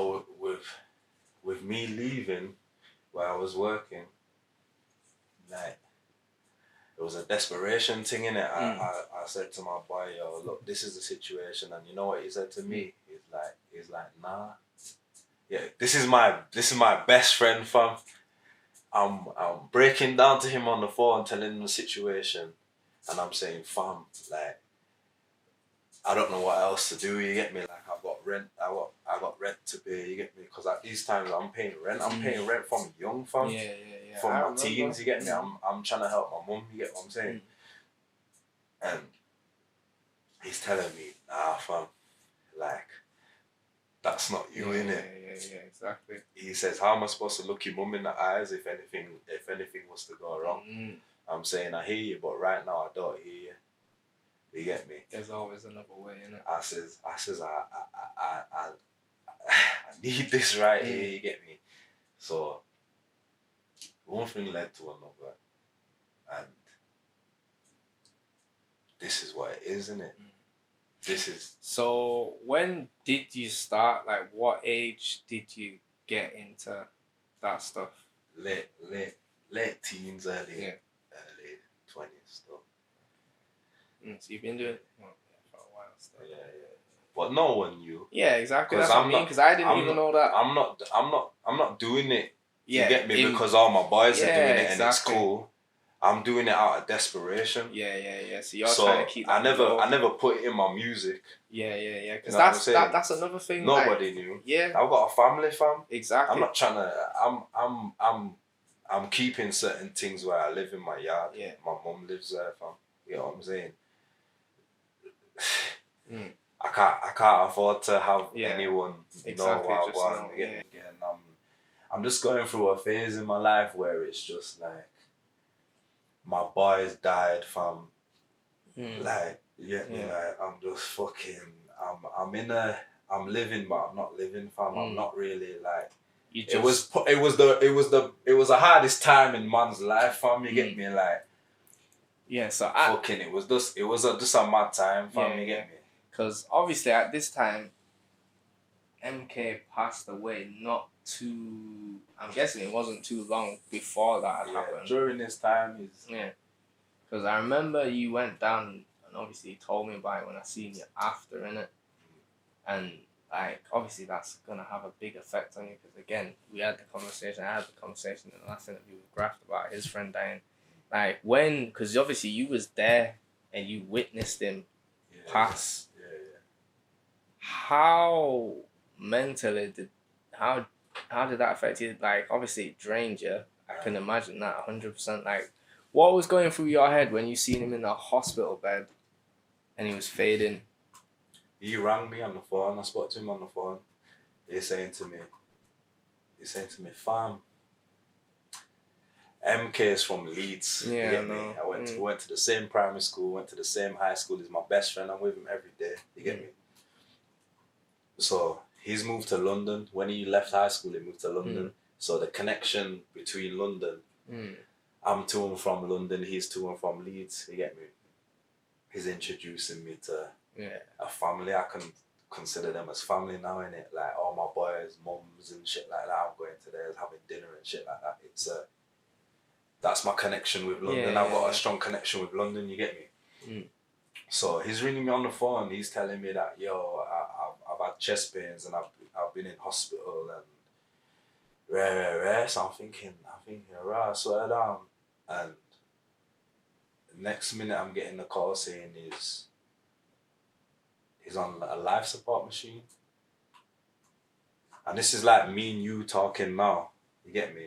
So with me leaving where I was working, like, it was a desperation thing in it. I said to my boy, yo, look, this is the situation, and you know what he said to me? He's like, nah. Yeah, this is my best friend, fam. I'm breaking down to him on the phone, telling him the situation, and I'm saying, fam, like, I don't know what else to do. You get me? Like, I've got rent. I got rent to pay. You get me? Because at these times I'm paying rent. I'm paying rent from young, fam. Yeah. From my teens. You get me? I'm trying to help my mum. You get what I'm saying? And he's telling me, nah, fam, like, that's not you, innit? Yeah, exactly. He says, how am I supposed to look your mum in the eyes if anything was to go wrong? I'm saying, I hear you, but right now I don't hear you. You get me? There's always another way, innit? I says, I need this right here. You get me? So one thing led to another, and this is what it is, isn't it? This is. So when did you start? Like, what age did you get into that stuff? Late teens, early 20s stuff. So you've been doing it for a while still. Yeah. But no one knew. Yeah, exactly. That's what I mean. Because I didn't even know that. I'm not doing it. Yeah, you get me? Because all my boys are doing it, exactly. and it's cool. I'm doing it out of desperation. Yeah. So you're trying to keep that. I never put it in my music. Yeah. Because that's another thing. Nobody knew. Yeah. I've got a family, fam. Exactly. I'm not trying to. I'm keeping certain things where I live in my yard. Yeah. My mum lives there, fam. You know what I'm saying? I can't afford to have anyone know what I want. Again, I'm just going through a phase in my life where it's just like my boys died, fam. Like, like, I'm just fucking. I'm living, but I'm not living, fam. I'm not really like. It was the hardest time in man's life, fam. You get me, like. Yeah, so it was just a mad time, fam. You get me? Because obviously at this time, MK passed away not too. I'm guessing it wasn't too long before that had happened. During this time because I remember you went down and obviously you told me about it when I seen you after, innit? And like obviously that's gonna have a big effect on you because again I had the conversation in the last interview with Graft about his friend dying. Like because obviously you was there and you witnessed him pass. Yeah. How mentally how did that affect you? Like obviously it drained you. I can imagine that 100%. Like what was going through your head when you seen him in the hospital bed and he was fading? He rang me on the phone. I spoke to him on the phone. He's saying to me, fam, MK is from Leeds. Yeah, you get me? I went to the same primary school, went to the same high school. He's my best friend. I'm with him every day. You get me? So he's moved to London. When he left high school, he moved to London. So the connection between London, I'm to and from London, he's to and from Leeds. You get me? He's introducing me to a family. I can consider them as family now, innit? Like all my boys, mums and shit like that. I'm going to theirs, having dinner and shit like that. It's that's my connection with London. I've got a strong connection with London. You get me? So he's ringing me on the phone. He's telling me that I've had chest pains and I've been in hospital and rare. So I'm thinking, right, swear down. And the next minute I'm getting a call saying he's on a life support machine. And this is like me and you talking now. You get me?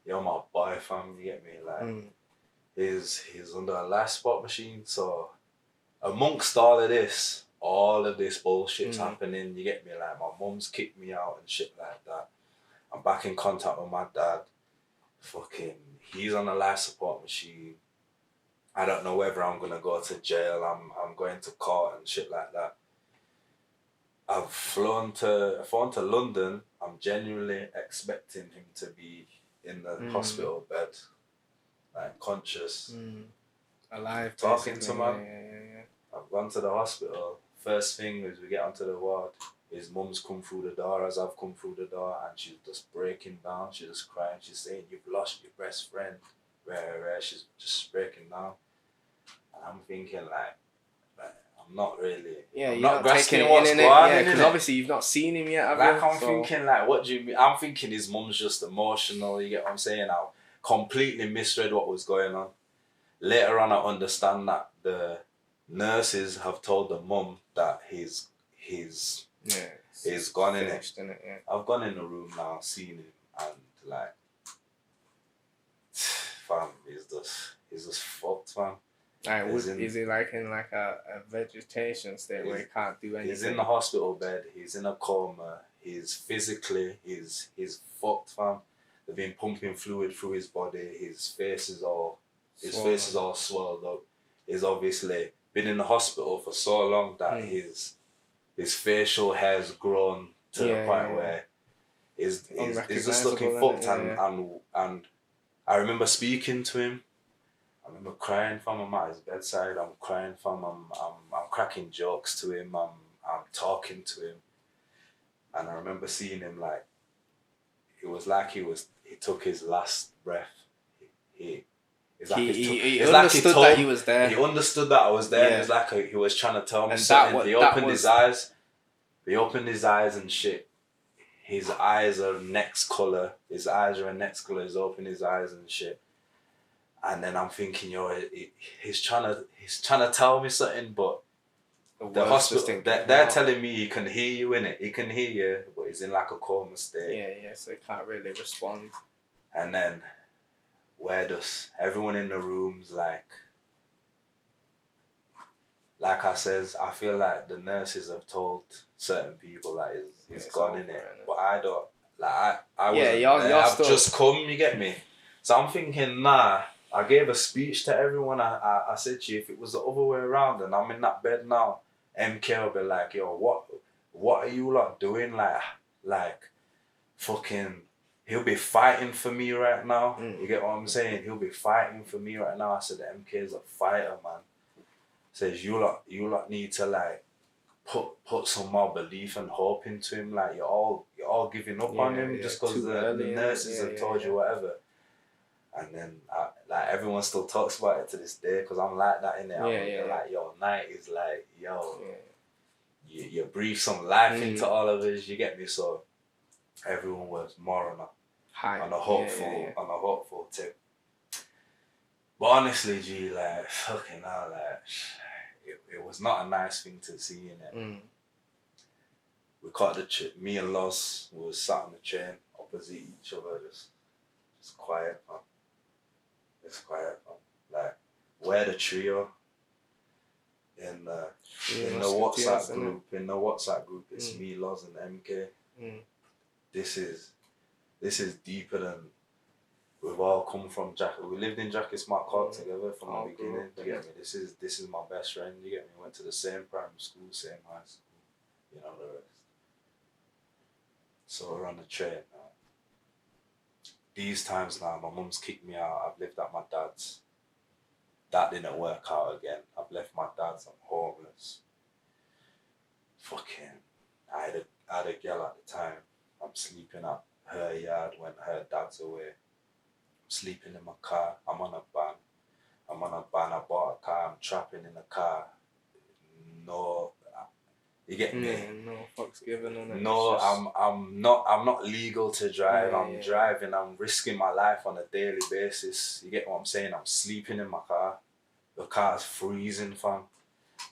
You're my boy, fam. You get me? Like he's under a life support machine. So amongst all of this bullshit's happening. You get me? Like my mum's kicked me out and shit like that. I'm back in contact with my dad. Fucking, he's on a life support machine. I don't know whether I'm gonna go to jail. I'm going to court and shit like that. I've flown to London. I'm genuinely expecting him to be in the hospital bed, like conscious, alive, talking to man. Yeah. I've gone to the hospital. First thing is we get onto the ward. his mum's come through the door as I've come through the door, and she's just breaking down. She's just crying. She's saying, "You've lost your best friend." Rare. She's just breaking down. And I'm thinking like I'm not really. Yeah, I'm you're not not grasping taking what's it in going it. on. Yeah, because innit? obviously you've not seen him yet, have Like you? I'm thinking like, what do you mean? I'm thinking his mum's just emotional. You get what I'm saying? I completely misread what was going on. Later on, I understand that the nurses have told the mum that he's gone in it. Yeah. I've gone in the room now, seen him, and like, fam, he's just fucked, fam. Like, is he like in like a vegetation state where he can't do anything? He's in the hospital bed. He's in a coma. He's physically, he's fucked, fam. They've been pumping fluid through his body. His face is all swelled up. He's obviously been in the hospital for so long that his facial hair's grown to the point where he's just looking fucked. And I remember speaking to him. I remember crying from him at his bedside. I'm crying from him. I'm cracking jokes to him. I'm talking to him. And I remember seeing him like, it was like he took his last breath. He understood that he was there. He understood that I was there. Yeah. It was like he was trying to tell me something. He opened his eyes. He opened his eyes and shit. His eyes are next colour. His eyes are a next colour. He's opened his eyes and shit. And then I'm thinking, he's trying to tell me something, but the hospital, they're telling me he can hear you, innit? He can hear you, but he's in like a coma state. Yeah, so he can't really respond. And then, everyone in the room's like I says, I feel like the nurses have told certain people that he's gone in it, but I don't, like, I wasn't there. I've just come, you get me? So I'm thinking, nah. I gave a speech to everyone. I said to you, if it was the other way around and I'm in that bed now, MK will be like, yo, what are you lot doing? Like, fucking, he'll be fighting for me right now. You get what I'm saying? He'll be fighting for me right now. I said, MK is a fighter, man. Says, you lot need to like, put some more belief and hope into him. Like, you're all giving up on him just because the nurses have told you whatever. And then, like, everyone still talks about it to this day because I'm like that, innit? Like, yo, Night is like, yo, you breathe some life into all of us, you get me? So, everyone was more on a hopeful tip. But honestly, G, like, fucking hell, like, it was not a nice thing to see, innit? We caught me and Loz was sat on the train opposite each other, just quiet, man. It's quiet, man. Like, we're the trio in the WhatsApp group. In the WhatsApp group, it's me, Loz, and MK. This is deeper than we've all come from. We lived in Jackie Smart Court together from the beginning. You get me? This is my best friend. You get me? Went to the same primary school, same high school. You know the rest. So we're on the train now. These times now, my mum's kicked me out. I've lived at my dad's. That didn't work out again. I've left my dad's. I'm homeless. Fucking, I had a girl at the time. I'm sleeping at her yard when her dad's away. I'm sleeping in my car. I'm on a ban. I bought a car. I'm trapping in a car. No, you get me? No fucks given on it. No, I'm not legal to drive. I'm driving. I'm risking my life on a daily basis. You get what I'm saying? I'm sleeping in my car. The car's freezing, fam.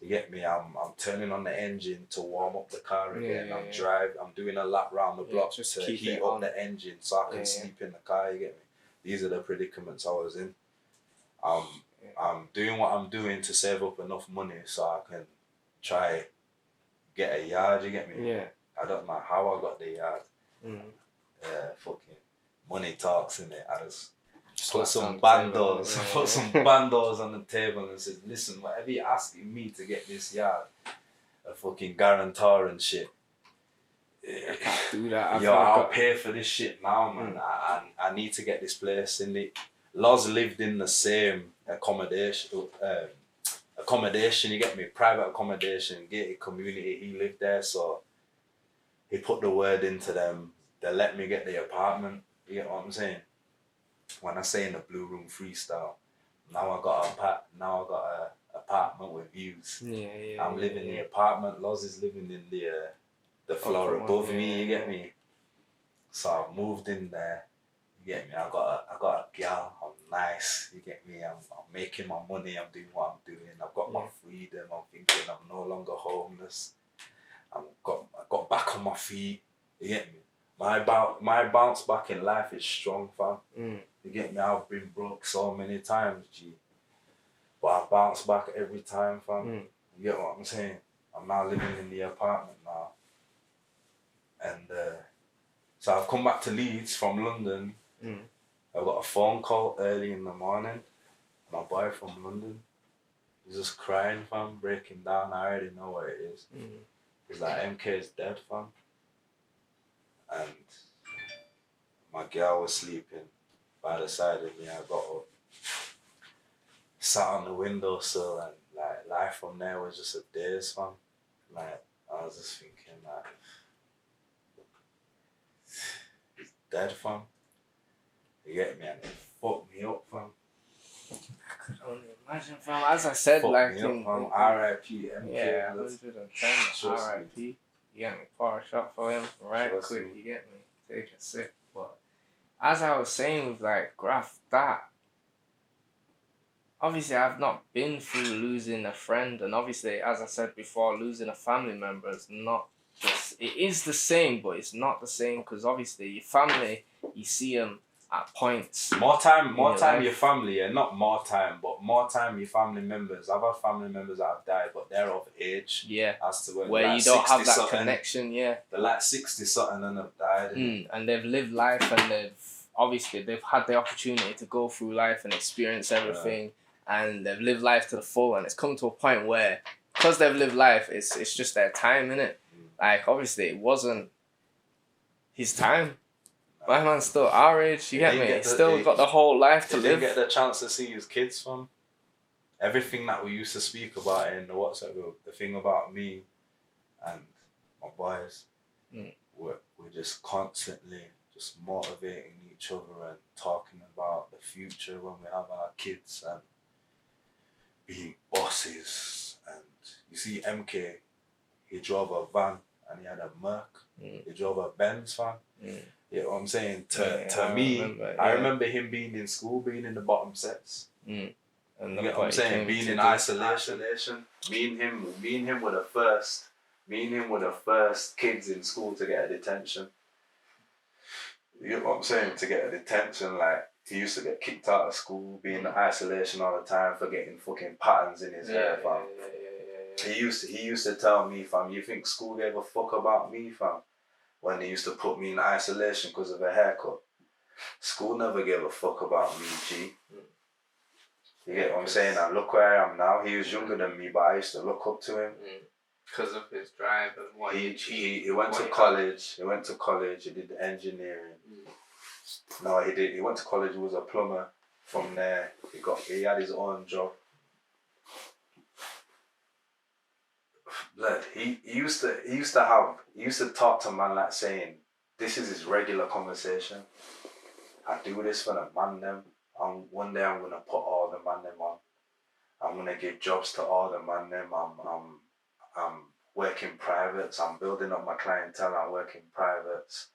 You get me? I'm turning on the engine to warm up the car again. I'm doing a lap round the block to heat up the engine so I can sleep in the car. You get me? These are the predicaments I was in. I'm doing what I'm doing to save up enough money so I can try get a yard. You get me? Yeah. I don't know how I got the yard. Fucking money talks in it. I just put some bandos on the table and said, listen, whatever you're asking me to get this yard, a fucking guarantor and shit. I can't do that. I'll pay for this shit now, man. I need to get this place in the. Loz lived in the same accommodation, you get me? Private accommodation, gated community. He lived there, so he put the word into them. They let me get the apartment. You get what I'm saying? When I say in the Blue Room Freestyle, now I got a apartment with views. I'm living in the apartment. Loz is living in the floor above me. You get me? So I moved in there. You get me? I got a girl. I'm nice. You get me? I'm making my money. I'm doing what I'm doing. I've got my freedom. I'm thinking I'm no longer homeless. I got back on my feet. You get me? My bounce back in life is strong, fam. You get me? I've been broke so many times, G. But I bounce back every time, fam. You get what I'm saying? I'm now living in the apartment now. And so I've come back to Leeds from London. I got a phone call early in the morning. My boy from London. He's just crying, fam, breaking down. I already know what it is. He's like, MK is dead, fam. And my girl was sleeping by the side of me. I got up, sat on the windowsill, and like life from there was just a daze, fam. Like I was just thinking, like, he's dead, fam. You get me? And it fucked me up, fam. I could only imagine, fam. As I said, like in R.I.P. MK. Yeah, 110. R.I.P. You get me? Pour a shot for him, right? Quick, you get me? Take a sip. But as I was saying with like Graph, that obviously I've not been through losing a friend, and obviously, as I said before, losing a family member is not just, it is the same, but it's not the same, because obviously your family, you see them at points. More time your family, yeah, not more time, but more time your family members. I've had family members that have died, but they're of age. Yeah. As to where like you don't have that connection, yeah. They're like 60 something and have died. And they've lived life, and they've had the opportunity to go through life and experience everything, and they've lived life to the full, and it's come to a point where, because they've lived life, it's just their time, innit? Like, obviously, it wasn't his time. My man's still our age, you get me? Still got the whole life to live. He didn't get the chance to see his kids, fam. Everything that we used to speak about in the WhatsApp group, the thing about me and my boys, we're just constantly just motivating each other and talking about the future when we have our kids and being bosses. And you see MK, he drove a van and he had a Merc. He drove a Benz, fam. You know what I'm saying? To me, I remember him being in school, being in the bottom sets. And you know what I'm saying? Being in isolation. Me and him were the first kids in school to get a detention. You know what I'm saying? To get a detention, like, he used to get kicked out of school, be in isolation all the time, for getting fucking patterns in his hair, fam. He used to tell me, fam, you think school gave a fuck about me, fam? When they used to put me in isolation because of a haircut. School never gave a fuck about me, G. You get what I'm saying? And look where I am now. He was younger than me, but I used to look up to him. Because of his drive and what he went to college. He went to college. He did engineering. No, he did. He went to college. He was a plumber. From there, he had his own job. Blood. He used to talk to man like saying, this is his regular conversation. I do this for the man them. One day I'm gonna put all the man them on. I'm gonna give jobs to all the man them. I'm working privates. I'm building up my clientele. I'm working privates,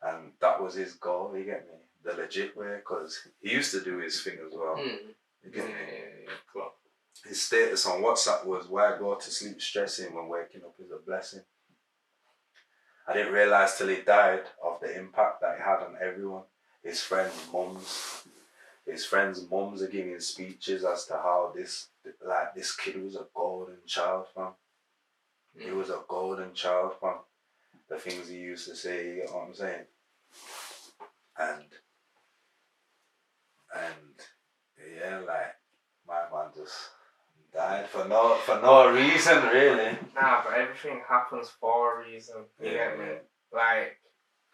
and that was his goal. You get me? The legit way, because he used to do his thing as well. You get me? Cool. His status on WhatsApp was, why go to sleep stressing when waking up is a blessing. I didn't realise till he died of the impact that it had on everyone. His friends' mums are giving speeches as to how this kid was a golden child, fam. He was a golden child, fam. The things he used to say, you get what I'm saying? And yeah, like, my man just died for no reason, really. Nah, but everything happens for a reason. You get me? Like,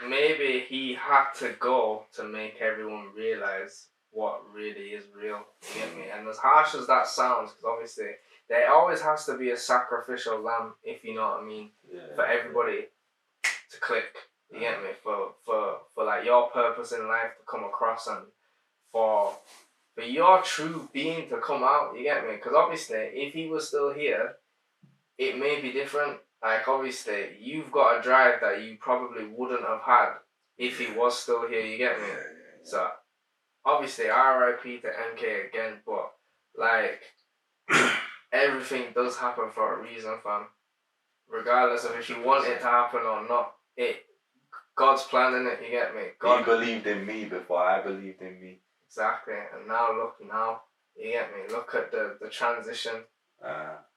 maybe he had to go to make everyone realise what really is real. You get me? And as harsh as that sounds, because obviously there always has to be a sacrificial lamb, if you know what I mean, for everybody to click. You get me? For like your purpose in life to come across, and for your true being to come out. You get me? Because obviously, if he was still here, it may be different. Like, obviously, you've got a drive that you probably wouldn't have had if he was still here. You get me? So, obviously, RIP to MK again, but like, everything does happen for a reason, fam. Regardless of if you want it to happen or not, God's plan in it. You get me? God He believed in me before I believed in me. Exactly, and now look, you get me? Look at the transition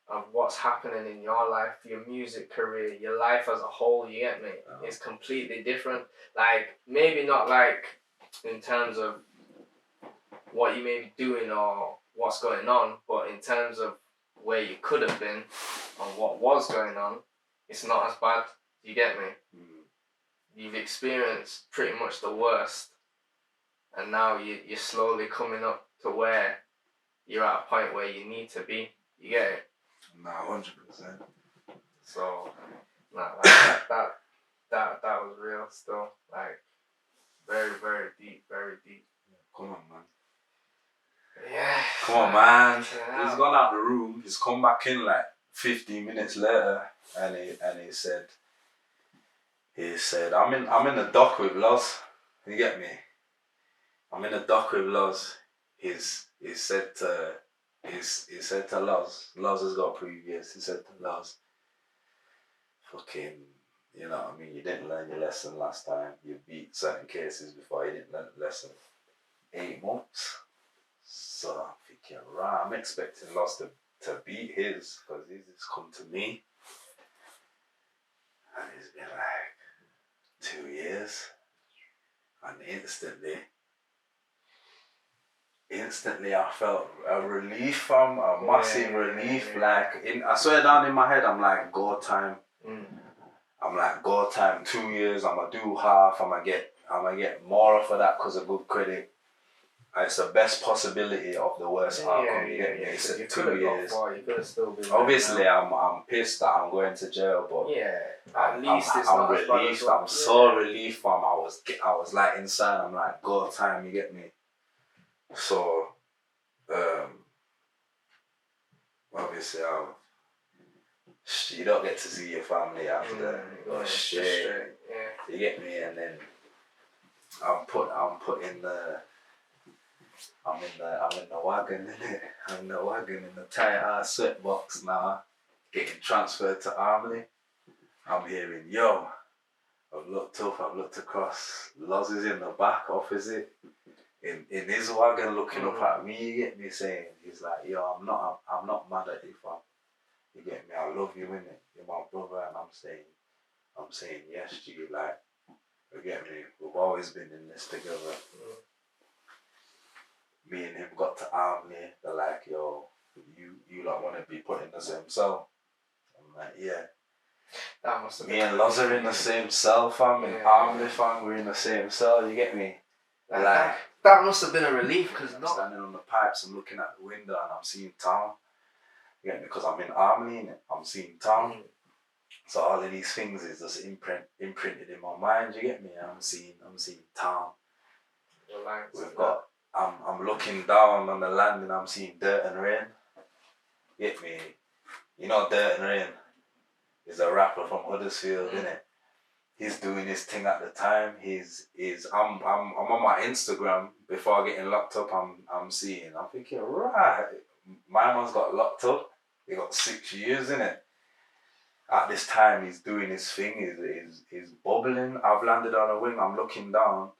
of what's happening in your life, your music career, your life as a whole. You get me? It's completely different. Like, maybe not like in terms of what you may be doing or what's going on, but in terms of where you could have been and what was going on, it's not as bad. You get me? You've experienced pretty much the worst, and now you're slowly coming up to where you're at a point where you need to be. You get it? Nah, 100%. So, that was real still. Like, very, very deep, very deep. Come on, man. Yeah. Come on, man. He's gone out the room. He's come back in like 15 minutes later, and he said, I'm in the dock with Loz. You get me? I'm in the dock with Loz. He said to Loz has got previous. He said to Loz, fucking, you know what I mean? You didn't learn your lesson last time. You beat certain cases before. You didn't learn the lesson. 8 months. So I'm thinking, right, I'm expecting Loz to beat his, because he's just come to me. And it's been like 2 years. And instantly I felt a relief, a massive relief. Like, I swear down in my head, I'm like, go time. I'm like, go time, 2 years, I'm gonna do half, I'm gonna get more for that because of good credit. It's the best possibility of the worst outcome. You get me? It's 2 years. You could have still been. Obviously, I'm pissed that I'm going to jail, but at least I'm relieved. I'm so relieved, fam. I was like inside. I'm like, go time. You get me? So, obviously, you don't get to see your family after. Go straight. You get me? And then I'm in the wagon, innit? I'm in the wagon in the tight ass sweatbox now, getting transferred to Armley. I'm hearing, yo, I've looked up, I've looked across. Loz is in the back opposite, in his wagon looking up at me, you get me, saying, he's like, yo, I'm not mad at you, fam. You get me, I love you, innit? You're my brother, and I'm saying yes to you, like, you get me, we've always been in this together. Me and him got to Armley, they're like, yo, you lot want to be put in the same cell? I'm like, yeah. That must have me and Loz are in the same cell, fam, in Armley, fam, we're in the same cell, you get me? Like, that must have been a relief, because I'm standing on the pipes, I'm looking at the window and I'm seeing town. You get me? Because I'm in Armley, I'm seeing town. So all of these things is just imprinted in my mind, you get me? I'm seeing town. We've got, I'm looking down on the land and I'm seeing dirt and rain. Get me? You know Dirt and Rain is a rapper from Huddersfield, innit? He's doing his thing at the time. I'm on my Instagram before getting locked up. I'm thinking, right, my man's got locked up. He got 6 years, innit? At this time, he's doing his thing. He's bubbling. I've landed on a wing. I'm looking down.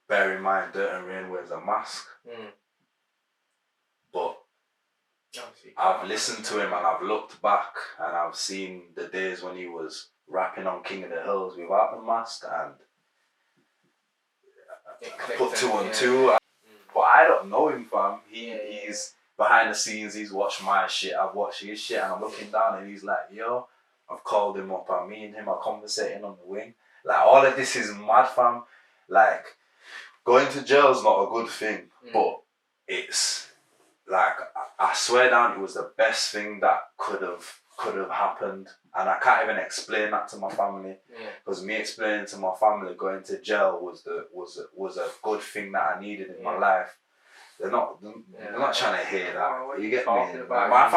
Bear in mind, Dirt and Rain wears a mask. But I've listened to him and I've looked back and I've seen the days when he was rapping on King of the Hills without the mask, and I put 2 and 2. But I don't know him, fam. He's behind the scenes. He's watched my shit. I've watched his shit, and I'm looking down and he's like, yo, I've called him up and me and him are conversating on the wing. Like, all of this is mad, fam. Like, going to jail's not a good thing, but it's like, I swear down, it was the best thing that could have could have happened, and I can't even explain that to my family. Because me explaining to my family going to jail was a good thing that I needed in my life. They're not trying to hear that. You get me? My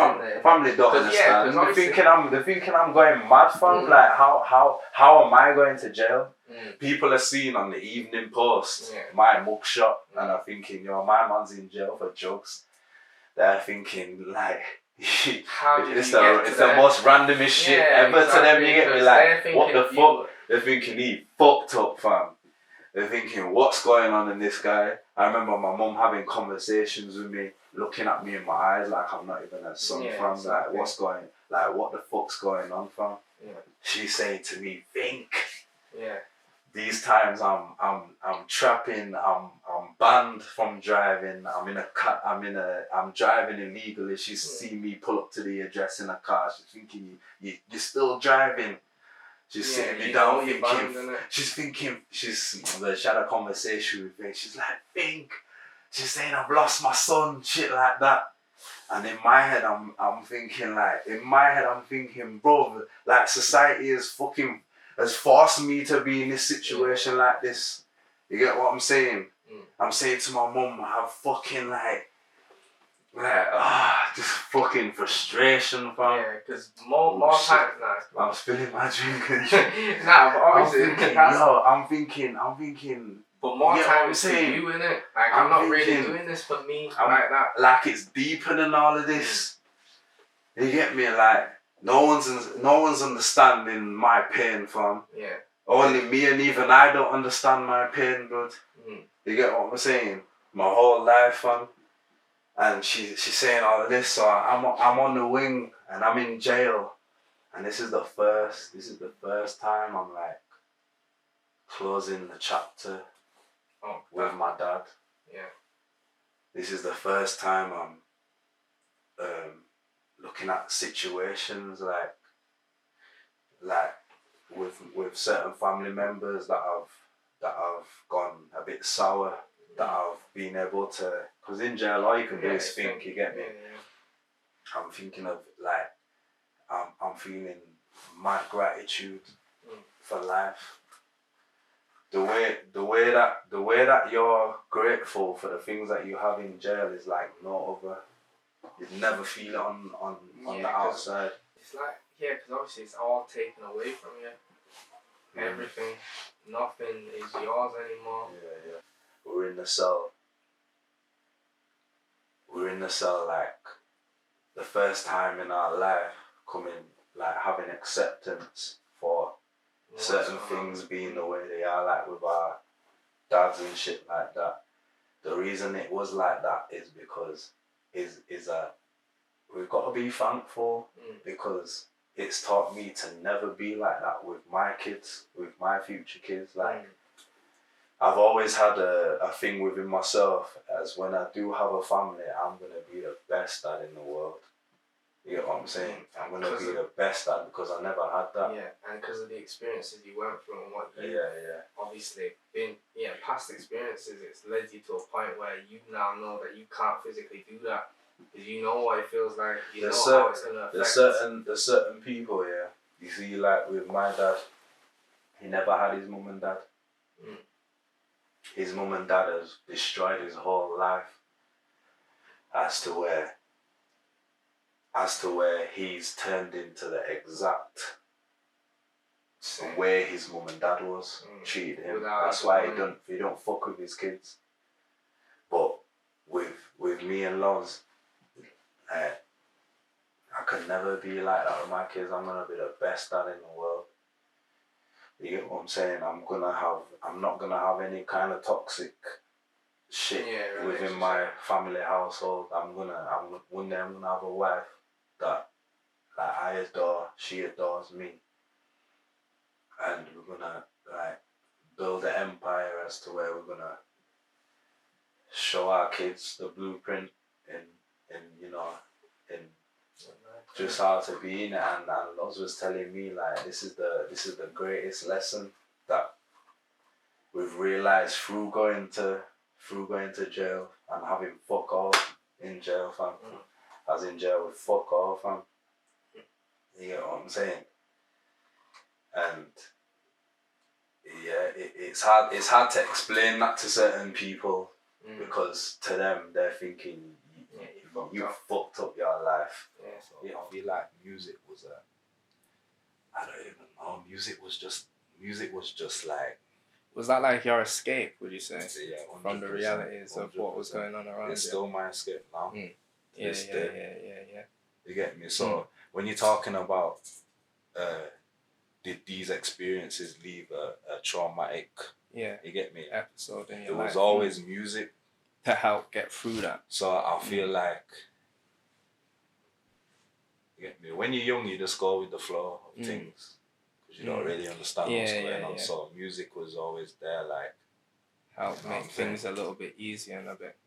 family don't understand. They're thinking I'm going mad, fam. Like how am I going to jail? People are seeing on the Evening Post my mugshot and are thinking, yo, my man's in jail for drugs. They're thinking like it's the most randomest shit ever to them. You get me? Like what the fuck? They're thinking he fucked up, fam. They're thinking, what's going on in this guy? I remember my mum having conversations with me, looking at me in my eyes like I'm not even a son, fam. Exactly. Like, what the fuck's going on, fam? She's saying to me, think. These times I'm trapping, I'm banned from driving, I'm driving illegally. She's seen me pull up to the address in a car. She's thinking, you're still driving. She's sitting me down thinking, she had a conversation with me. She's like, think. She's saying, I've lost my son, shit like that. And in my head, I'm thinking, bro, like society has forced me to be in this situation like this. You get what I'm saying? I'm saying to my mum, I have fucking just fucking frustration, fam. Yeah, because more times now. I'm spilling my drink. Nah, but obviously, I'm thinking. But more times for you, innit? Like, I'm not really doing this for me, like that. Like, it's deeper than all of this. You get me? Like, no one's understanding my pain, fam. Yeah. Only me, and even I don't understand my pain, bud. You get what I'm saying? My whole life, fam. And she's saying all of this, so I'm on the wing and I'm in jail, and this is the first time I'm like closing the chapter with my dad. Yeah. This is the first time I'm looking at situations like with certain family members that have gone a bit sour. That I've been able to, because in jail all you can do is think, you get me? I'm thinking of like, I'm feeling mad gratitude for life. The way that you're grateful for the things that you have in jail is like no other. You'd never feel it on the outside. It's like, because obviously it's all taken away from you. Everything, nothing is yours anymore. Yeah. We're in the cell like the first time in our life having acceptance for certain things being the way they are, like with our dads and shit like that. The reason it was like that is because we've got to be thankful because it's taught me to never be like that with my kids, with my future kids. Like, I've always had a thing within myself as when I do have a family, I'm going to be the best dad in the world. You get what I'm saying? I'm going to be the best dad because I never had that. Yeah, and because of the experiences you went through and what you obviously been, past experiences, it's led you to a point where you now know that you can't physically do that. Because you know what it feels like, how it's going to affect. There's certain people, you see, like with my dad, he never had his mum and dad. His mum and dad has destroyed his whole life as to where he's turned into the exact way his mum and dad was treated him. That's why he don't fuck with his kids. But with me and Loz, I could never be like that with my kids. I'm gonna be the best dad in the world. You get what I'm saying? I'm not gonna have any kind of toxic shit within my family household. One day I'm gonna have a wife that I adore, she adores me, and we're gonna like build an empire as to where we're gonna show our kids the blueprint in just how to be in it. And Loz was telling me like this is the greatest lesson that we've realised through going to jail and having fuck all in jail, fam. As in jail with fuck all, fam. You get what I'm saying? And yeah, it's hard to explain that to certain people because to them they're thinking you fucked up your life. Yeah. So I feel like music was I don't even know. Music was just like. Was that like your escape, would you say? Yeah, from the realities of what was going on around you? It's still my escape now. Yeah. You get me? So when you're talking about did these experiences leave a traumatic you get me? Episode in your There life. was always music to help get through that. So I feel like you get me? When you're young you just go with the flow of things. You don't really understand what's going on. So music was always there, like help make things a little bit easier and a bit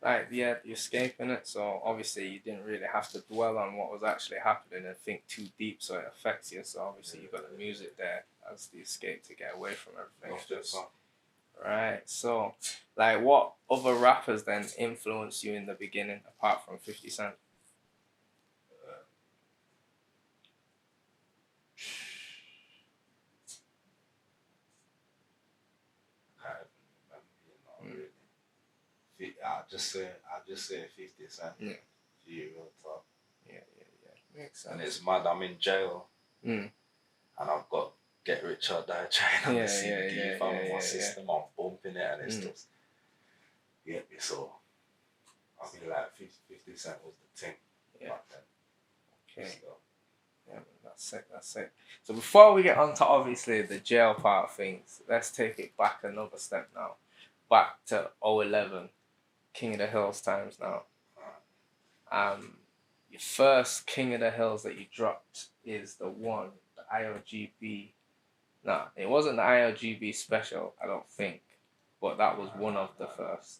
like you're escaping it. So obviously you didn't really have to dwell on what was actually happening and think too deep, so it affects you. So obviously you got the music there as the escape to get away from everything. Right. So like, what other rappers then influenced you in the beginning apart from 50 Cent? I'll just say 50 Cent. Yeah. Real talk. Yeah. Makes sense. And it's mad. I'm in jail. And I've got Get Rich or Die Trying on the CD. If I'm in my system, I'm bumping it, and it's just you get me. So I feel like 50 Cent was the thing back then. Okay. So, yeah, that's it. So before we get on to obviously the jail part of things, let's take it back another step now. Back to 2011, King of the Hills times now. Your first King of the Hills that you dropped is the IOGB. No, it wasn't the IOGB special, I don't think. But that was one of the first.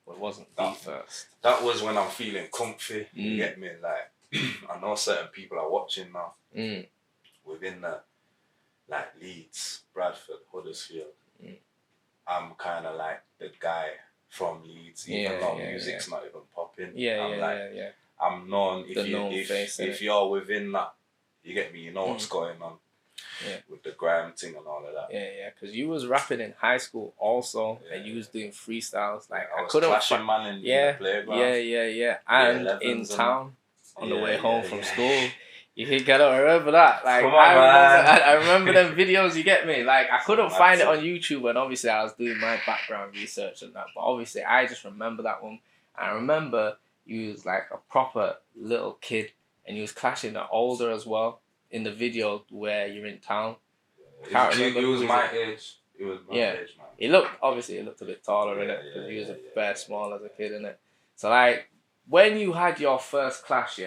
But it wasn't the first. That was when I'm feeling comfy. You get me? Like, I know certain people are watching now. Within the, like, Leeds, Bradford, Huddersfield. I'm kind of like the guy from Leeds, even though music's not even popping. I'm known if you're within that, you get me, you know what's going on with the grime thing and all of that. Yeah, because you was rapping in high school also, and you was doing freestyles. Like I couldn't clashing man in the playground. And in town on the way home from school. You gotta remember that. Like, I remember them videos, you get me? Like, I couldn't find it on YouTube, and obviously I was doing my background research and that, but obviously I just remember that one. I remember you was like a proper little kid, and you was clashing the older as well in the video where you're in town. He was my age. He was my age, man. He looked a bit taller in it, because he was a bare small as a kid in it. So like, when you had your first clash,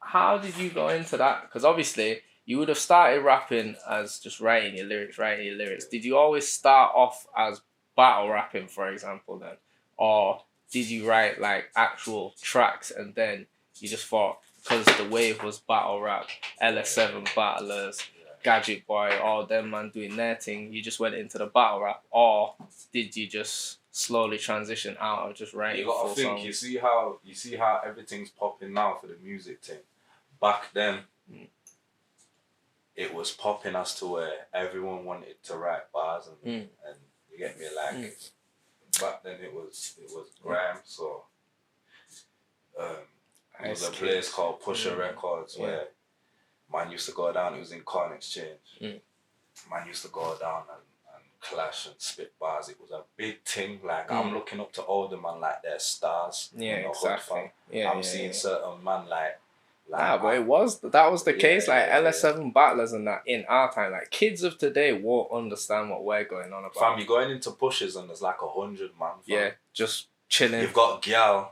how did you go into that? Because obviously you would have started rapping as just writing your lyrics. Did you always start off as battle rapping, for example, then? Or did you write like actual tracks and then you just thought, because the wave was battle rap, LS7 battlers, Gadget Boy, all them man doing their thing, you just went into the battle rap? Or did you just slowly transition out of just writing full songs? You gotta think, you see how everything's popping now for the music thing. Back then, it was popping as to where everyone wanted to write bars and you get me, like back then it was grime, so there was a place called Pusher Records where man used to go down. It was in Corn Exchange. Man used to go down and clash and spit bars. It was a big thing. Like I'm looking up to older man like they're stars. Exactly. I'm seeing certain man like. But that was the case. Like LS7 battlers and that in our time, like kids of today won't understand what we're going on about. Fam, you're going into Pushers and there's like 100 man. Fam. Yeah, just chilling. You've got gyal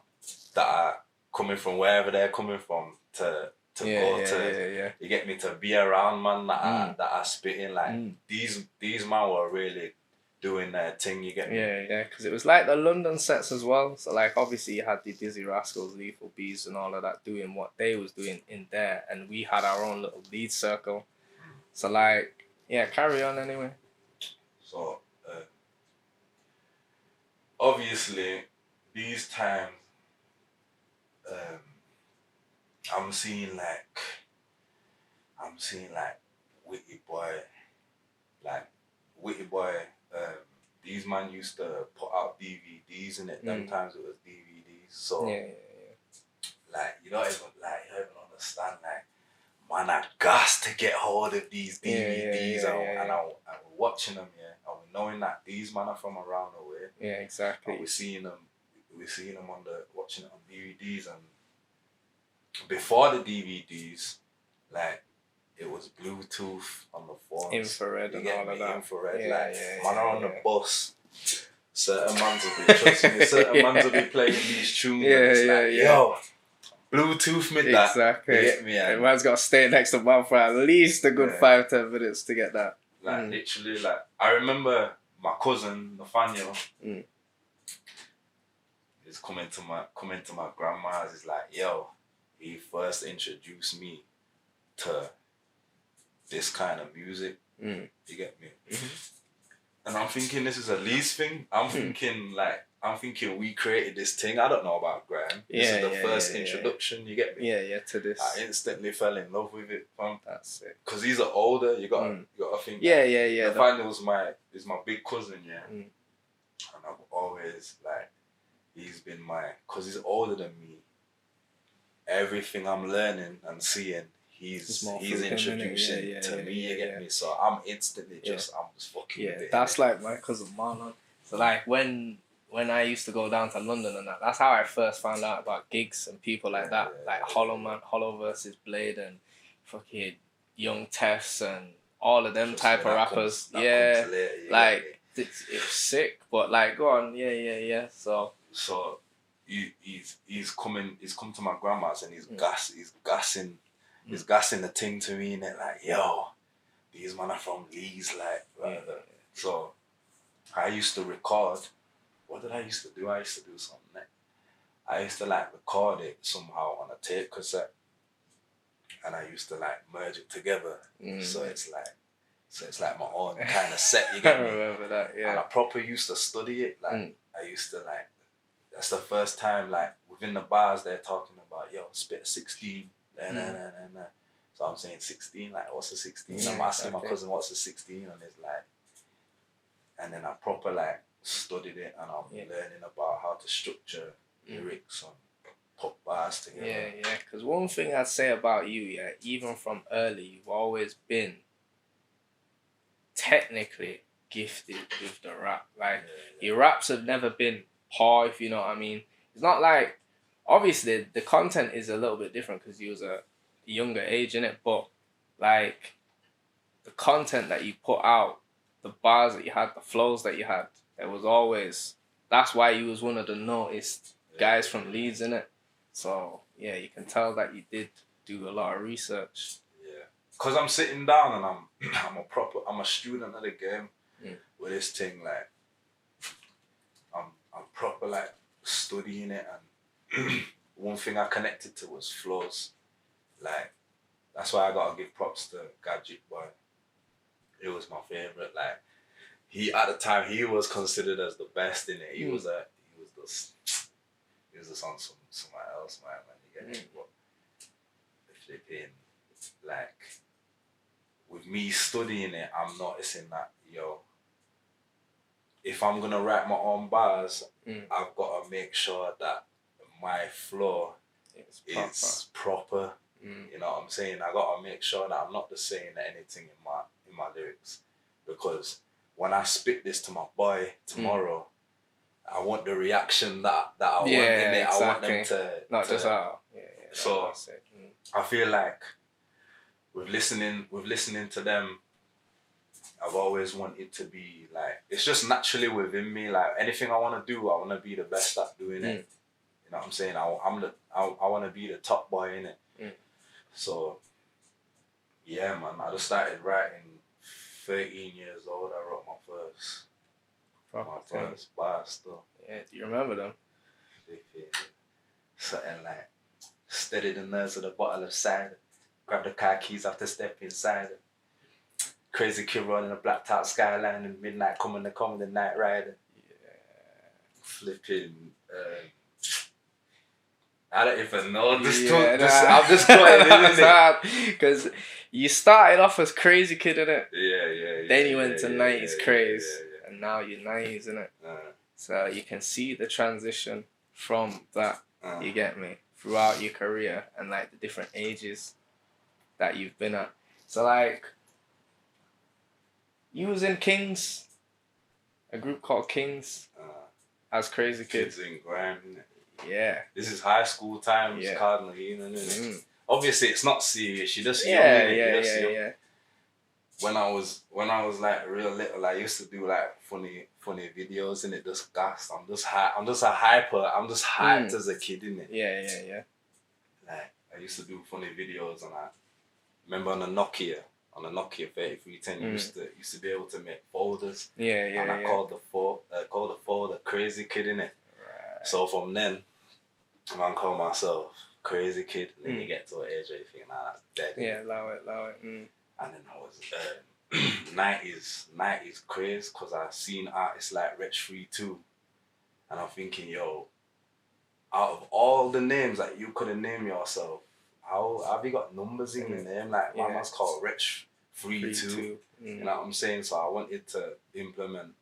that are coming from wherever they're coming from to go to. You get me, to be around man that are spitting like these man were really doing their thing, you get me? Yeah, because it was like the London sets as well. So like obviously you had the Dizzy Rascals, Lethal Bees and all of that doing what they was doing in there, and we had our own little lead circle. So like, carry on anyway. So obviously these times I'm seeing like I'm seeing like Witty Boy, like Witty Boy. These man used to put out DVDs in it. Them times it was DVDs. So like you don't even understand like. Man, I got to get hold of these DVDs and I'm watching them, and we're knowing that these men are from around the way. Yeah, exactly. And we're seeing them watching it on DVDs, and before the DVDs, like it was Bluetooth on the phones, infrared and all of that. Infrared, man are on the bus. Certain mans will be playing these tunes. Yo. Bluetooth me that. Exactly. You get me? And man's got to stay next to man for at least a good 5-10 minutes to get that. Like literally, like I remember my cousin Nathaniel. He's coming to my grandma's. He's like, yo, he first introduced me to this kind of music. You get me? And I'm thinking this is a Lee's thing. I'm thinking we created this thing. I don't know about Graham. This is the first introduction. You get me? Yeah, to this. I instantly fell in love with it, fam. That's it. Cause he's older. You gotta think. Yeah. Nathaniel is my big cousin, and I've always like he's been cause he's older than me. Everything I'm learning and seeing, he's introducing to me. You get me? So I'm instantly I'm just fucking with it. That's like my cousin Marlon. So like when I used to go down to London and that's how I first found out about gigs and people like that. Like Hollow versus Blade and fucking Young Tefs and all of them type of rappers. Like it was sick. But like go on, So he's come to my grandma's and he's gassing the thing to me, and like, yo, these man are from Leeds, like So I used to record. What did I used to do? I used to do something. I used to like record it somehow on a tape cassette, and I used to like merge it together. So it's like my own kind of set. You get me? I remember that. Yeah. And I proper used to study it. Like I used to like. That's the first time like within the bars they're talking about yo spit a 16. So I'm saying 16. Like what's a 16? I'm asking my cousin what's a 16, and it's like. And then I proper like studied it, and I'm learning about how to structure lyrics and put bars together. Yeah. Because one thing I'd say about you, even from early, you've always been technically gifted with the rap. Like your raps have never been poor, if you know what I mean. It's not like obviously the content is a little bit different because you was a younger age in it, but like the content that you put out, the bars that you had, the flows that you had, it was always, that's why you was one of the noticed guys from Leeds in it. So yeah, you can tell that you did do a lot of research. Yeah, cause I'm sitting down and I'm a student of the game with this thing. Like I'm proper like studying it, and one thing I connected to was flows. Like that's why I gotta give props to Gadget Boy. It was my favorite. Like he at the time he was considered as the best in it. He was just on somewhere else, man. You get me? But flipping, like with me studying it, I'm noticing that if I'm gonna write my own bars, I've got to make sure that my flow is proper. You know what I'm saying? I got to make sure that I'm not just saying anything in my lyrics, because when I spit this to my boy tomorrow, I want the reaction that I want in it. Exactly. I want them to not just out. So I feel like with listening to them, I've always wanted to be like, it's just naturally within me. Like anything I want to do, I want to be the best at doing it. You know what I'm saying? I want to be the top boy in it. So yeah, man, I just started writing 13 years old. I wrote my first bar still. Yeah, do you remember them? Something like, steady the nerves of the bottle of cider, grab the car keys after step inside it. Crazy kid running a blacked out skyline and midnight coming the night rider. Yeah. Flipping. I don't even know. I'm just going in it. Because you started off as Crazy Kid, innit? Yeah. Then you went to 90s Craze. And now you're 90s, innit? So you can see the transition from that, you get me, throughout your career and like the different ages that you've been at. So like, you was in Kings, a group called Kings, as Crazy Kid. Kids in Grime, innit? Yeah. This is high school times, Cardinal Healing, isn't it? Obviously, it's not serious. You're just young, innit? Yeah. When I was like real little, I used to do like funny videos, and it just gassed. I'm just hyped as a kid, innit? Yeah. Like I used to do funny videos, and I remember on a Nokia 3310, you used to be able to make folders. And I called the folder Crazy Kid, innit? Right. So from then, I call myself Crazy Kid, and then you get to an age where you think, nah, that's dead. Yeah, allow it. And then I was 90s craze, because I seen artists like Rich Free too, and I'm thinking, yo, out of all the names that you could have named yourself, how have you got numbers in your name? Like my man's called Rich Free too. You know what I'm saying? So I wanted to implement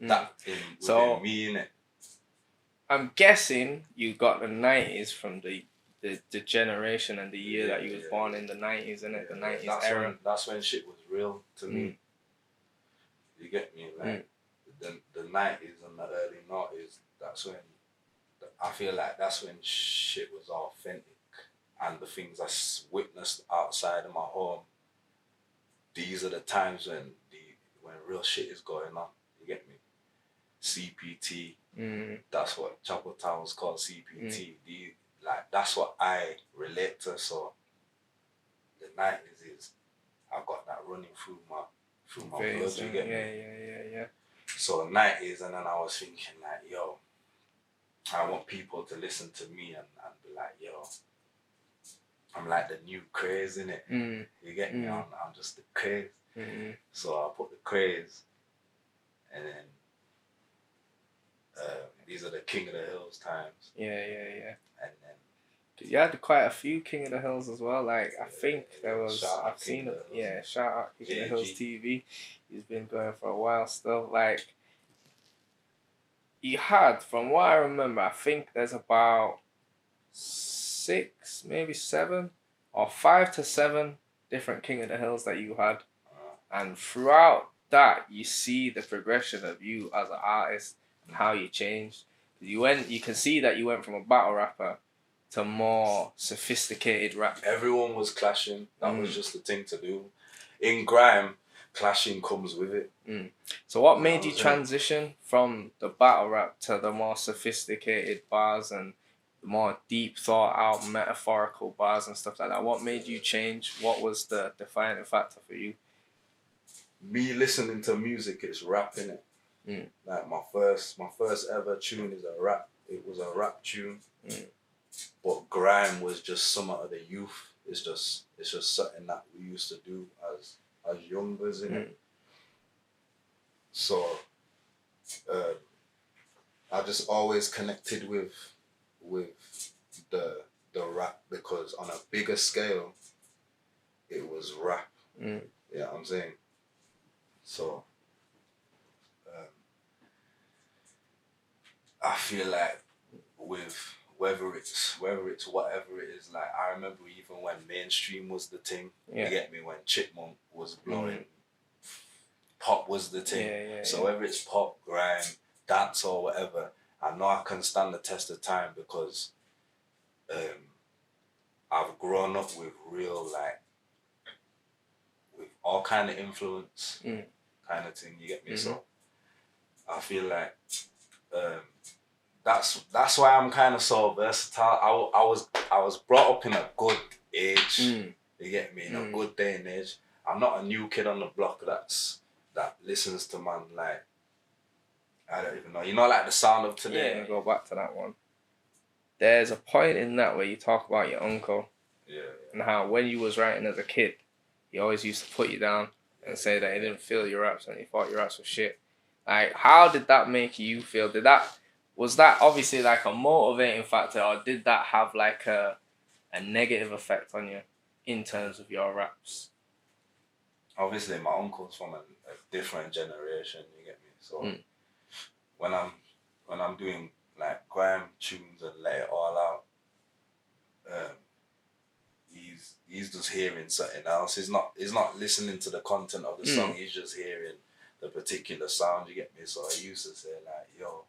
that within me, innit? I'm guessing you got the 90s from the generation and the year that you was born in, the 90s, innit? The 90s era. That's when shit was real to me. You get me? Like the 90s and the early 90s, that's when I feel like that's when shit was authentic, and the things I witnessed outside of my home, these are the times when real shit is going on. You get me? CPT. That's what Chapel Town was called, CPT. Like that's what I relate to. So the 90s is, I've got that running through my blood. You get me? Yeah. So 90s, and then I was thinking like, yo, I want people to listen to me and be like, yo, I'm like the new craze, innit? You get me? I'm just the craze. So I put the craze, and then these are the King of the Hills times. Yeah. And then you had quite a few King of the Hills as well. Like I think there was, I've seen it. Yeah, shout out King of the Hills TV. He's been going for a while still. Like you had, from what I remember, I think there's about 6, maybe 7, or 5 to 7 different King of the Hills that you had, and throughout that you see the progression of you as an artist and how you changed. You can see that you went from a battle rapper to more sophisticated rap. Everyone was clashing. That was just the thing to do. In grime, clashing comes with it. So what made you transition from the battle rap to the more sophisticated bars and the more deep thought out metaphorical bars and stuff like that? What made you change? What was the defining factor for you? Me listening to music, it's rap, innit? Like my first ever tune is a rap. It was a rap tune. But grime was just some of the youth. It's just something that we used to do as youngers, innit? So I just always connected with the rap, because on a bigger scale it was rap. You know what I'm saying? So I feel like with whether it's whatever it is, like I remember even when mainstream was the thing, you get me, when Chipmunk was blowing, pop was the thing. So whether it's pop, grime, dance or whatever, I know I can stand the test of time, because I've grown up with real, like, with all kind of influence, kind of thing, you get me? So I feel like that's why I'm kind of so versatile. I was brought up in a good age, you get me, in a good day and age. I'm not a new kid on the block that listens to man, like, I don't even know, you know, like the sound of today. Yeah, go back to that one. There's a point in that where you talk about your uncle, and how when you was writing as a kid, he always used to put you down and say that he didn't feel your raps and he thought your raps were shit. Like, how did that make you feel? Did that was that obviously like a motivating factor, or did that have like a negative effect on you in terms of your raps? Obviously, my uncle's from a different generation. You get me? So when I'm doing like grime tunes and let it all out, he's just hearing something else. He's not listening to the content of the song. He's just hearing the particular sound. You get me? So I used to say like, yo,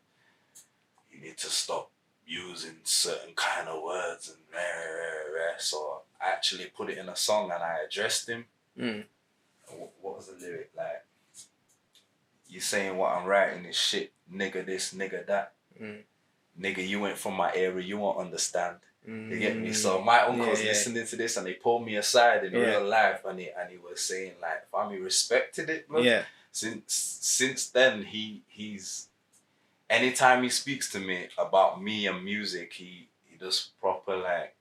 you need to stop using certain kind of words and rah. So I actually put it in a song and I addressed him. What was the lyric like? You saying what I'm writing is shit, nigga this, nigga that. Nigga, you went from my area, you won't understand. You get me? So my uncle's listening to this and he pulled me aside in real life and he was saying like, Fami respected it, bro. Yeah. Since then he's anytime he speaks to me about me and music, he does proper like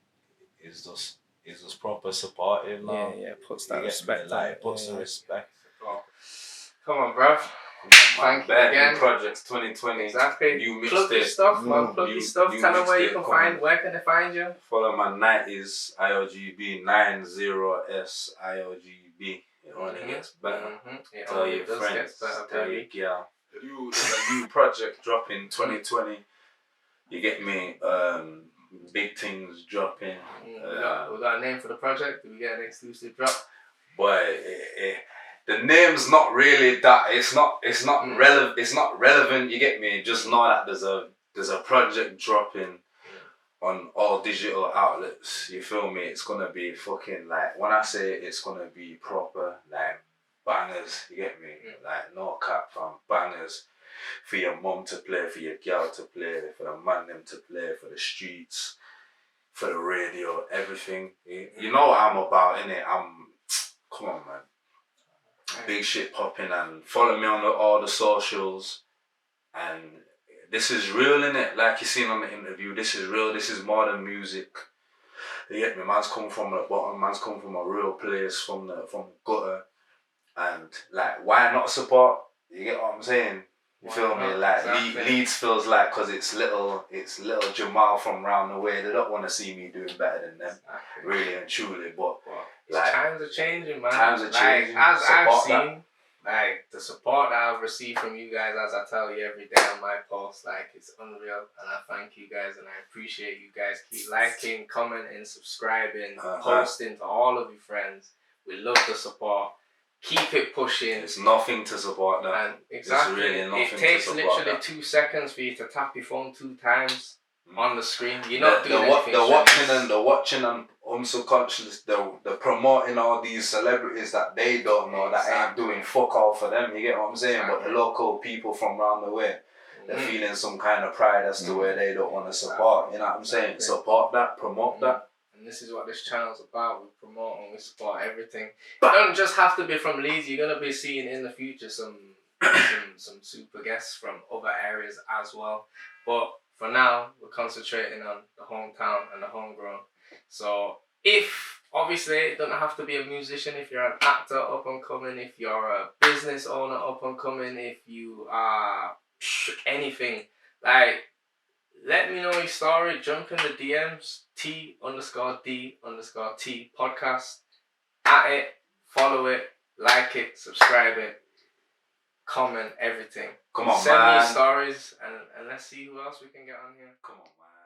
is just proper supportive now. Yeah, puts that respect. Like puts the respect. Come on, bruv. Thank you again. New projects 2020. Exactly. New mixtape. Plug your stuff, man. Plug your stuff. Tell them where you can find. Where can they find you? Follow my 90s IOGB 90S IOGB. It only gets better. Tell your friends. Tell your girl. A new project dropping 2020. You get me? Big things dropping. We got a name for the project. Did we get an exclusive drop? Boy, the name's not really that. It's not relevant. It's not relevant. You get me? Just know that there's a project dropping on all digital outlets. You feel me? It's gonna be fucking like when I say it's gonna be proper like bangers. You get me? Like no cap, fam. Bangers for your mum to play, for your girl to play, for the man them to play, for the streets, for the radio, everything. You know what I'm about, innit? Come on, man. Big shit popping, and follow me on all the socials. And this is real, innit? Like you seen on the interview, this is real. This is more than music. You get me? Man's come from the bottom. Man's come from a real place, from the gutter. And like, why not support? You get what I'm saying? You feel me? Like exactly. Leeds feels like because it's little Jamal from round the way. They don't want to see me doing better than them, really and truly. But like, times are changing, man. Times are changing. Like, as I've seen, like the support that I've received from you guys, as I tell you every day on my post, like it's unreal. And I thank you guys, and I appreciate you guys. Keep liking, commenting, subscribing, posting to all of your friends. We love the support. Keep it pushing. It's nothing to support that. And exactly. It's really nothing it takes to literally that. 2 seconds for you to tap your phone 2 times on the screen. You're not doing anything. The watching and unsubconscious, the promoting all these celebrities that they don't know, that ain't doing fuck all for them. You get what I'm saying? But the local people from around the way, they're feeling some kind of pride as to where they don't want to support. You know what I'm saying? Support that, promote that. And this is what this channel's about. We promote and we support everything. You don't just have to be from Leeds. You're gonna be seeing in the future some super guests from other areas as well. But for now, we're concentrating on the hometown and the homegrown. So if obviously it doesn't have to be a musician, if you're an actor up and coming, if you're a business owner up and coming, if you are anything, like let me know your story. Jump in the DMs, T_D_T podcast. At it, follow it, like it, subscribe it, comment everything. Come on, Send man. me stories and let's see who else we can get on here. Come on, man.